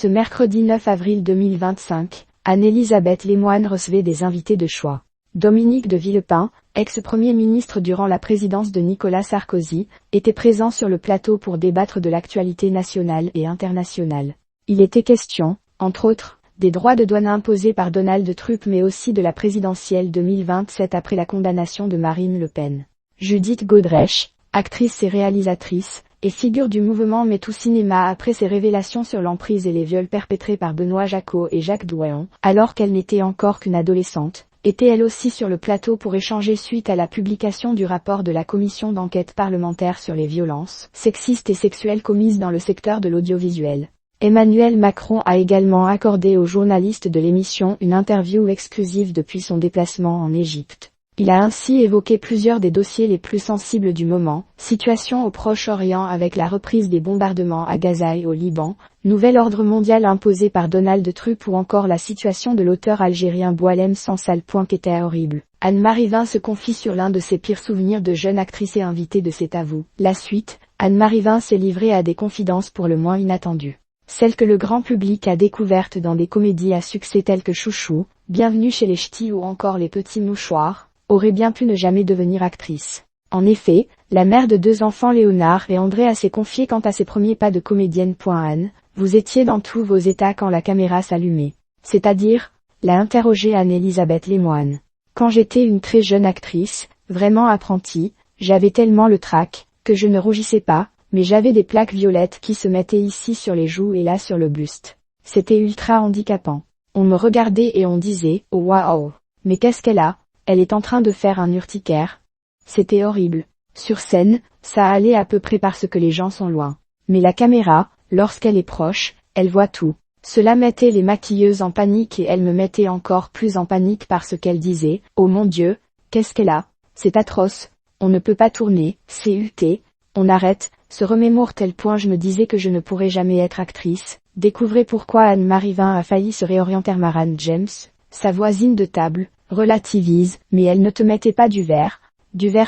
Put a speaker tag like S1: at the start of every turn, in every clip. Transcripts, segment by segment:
S1: Ce mercredi 9 avril 2025, Anne-Elisabeth Lemoine recevait des invités de choix. Dominique de Villepin, ex-premier ministre durant la présidence de Nicolas Sarkozy, était présent sur le plateau pour débattre de l'actualité nationale et internationale. Il était question, entre autres, des droits de douane imposés par Donald Trump mais aussi de la présidentielle 2027 après la condamnation de Marine Le Pen. Judith Godrèche, actrice et réalisatrice, et figure du mouvement MeToo Cinéma après ses révélations sur l'emprise et les viols perpétrés par Benoît Jacquot et Jacques Douéon, alors qu'elle n'était encore qu'une adolescente, était elle aussi sur le plateau pour échanger suite à la publication du rapport de la commission d'enquête parlementaire sur les violences sexistes et sexuelles commises dans le secteur de l'audiovisuel. Emmanuel Macron a également accordé aux journalistes de l'émission une interview exclusive depuis son déplacement en Égypte. Il a ainsi évoqué plusieurs des dossiers les plus sensibles du moment, situation au Proche-Orient avec la reprise des bombardements à Gaza et au Liban, nouvel ordre mondial imposé par Donald Trump ou encore la situation de l'auteur algérien Boualem Sansal. Qu'était horrible. Anne-Marie Vin se confie sur l'un de ses pires souvenirs de jeune actrice et invitée de C'est à vous. La suite, Anne-Marie Vin s'est livrée à des confidences pour le moins inattendues. Celles que le grand public a découvertes dans des comédies à succès telles que Chouchou, Bienvenue chez les Ch'tis ou encore Les Petits Mouchoirs, aurait bien pu ne jamais devenir actrice. En effet, la mère de 2 enfants Léonard et André s'est confiée quant à ses premiers pas de comédienne. Anne, vous étiez dans tous vos états quand la caméra s'allumait. C'est-à-dire, l'a interrogée Anne-Elisabeth Lemoine. Quand j'étais une très jeune actrice, vraiment apprentie, j'avais tellement le trac, que je ne rougissais pas, mais j'avais des plaques violettes qui se mettaient ici sur les joues et là sur le buste. C'était ultra handicapant. On me regardait et on disait, oh waouh, mais qu'est-ce qu'elle a? Elle est en train de faire un urticaire. C'était horrible. Sur scène, ça allait à peu près parce que les gens sont loin. Mais la caméra, lorsqu'elle est proche, elle voit tout. Cela mettait les maquilleuses en panique et elle me mettait encore plus en panique parce qu'elle disait, oh mon Dieu, qu'est-ce qu'elle a? C'est atroce. On ne peut pas tourner, CUT, on arrête, se remémore tel point je me disais que je ne pourrais jamais être actrice. Découvrez pourquoi Anne-Marie Vin a failli se réorienter. Maran James, sa voisine de table, relativise, mais elle ne te mettait pas du vert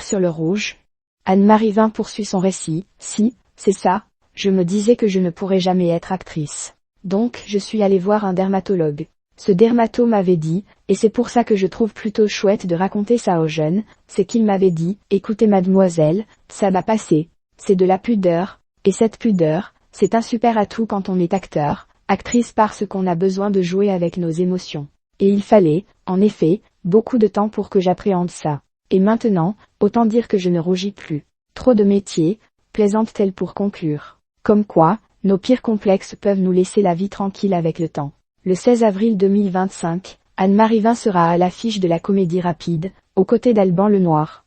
S1: sur le rouge. Anne-Marie Vin poursuit son récit, si, c'est ça, je me disais que je ne pourrais jamais être actrice. Donc je suis allée voir un dermatologue. Ce dermato m'avait dit, et c'est pour ça que je trouve plutôt chouette de raconter ça aux jeunes, c'est qu'il m'avait dit, écoutez mademoiselle, ça va passer, c'est de la pudeur, et cette pudeur, c'est un super atout quand on est acteur, actrice parce qu'on a besoin de jouer avec nos émotions. Et il fallait, en effet, beaucoup de temps pour que j'appréhende ça. Et maintenant, autant dire que je ne rougis plus. Trop de métiers, plaisante-t-elle pour conclure. Comme quoi, nos pires complexes peuvent nous laisser la vie tranquille avec le temps. Le 16 avril 2025, Anne-Marie Vin sera à l'affiche de la comédie Rapide, aux côtés d'Alban Lenoir.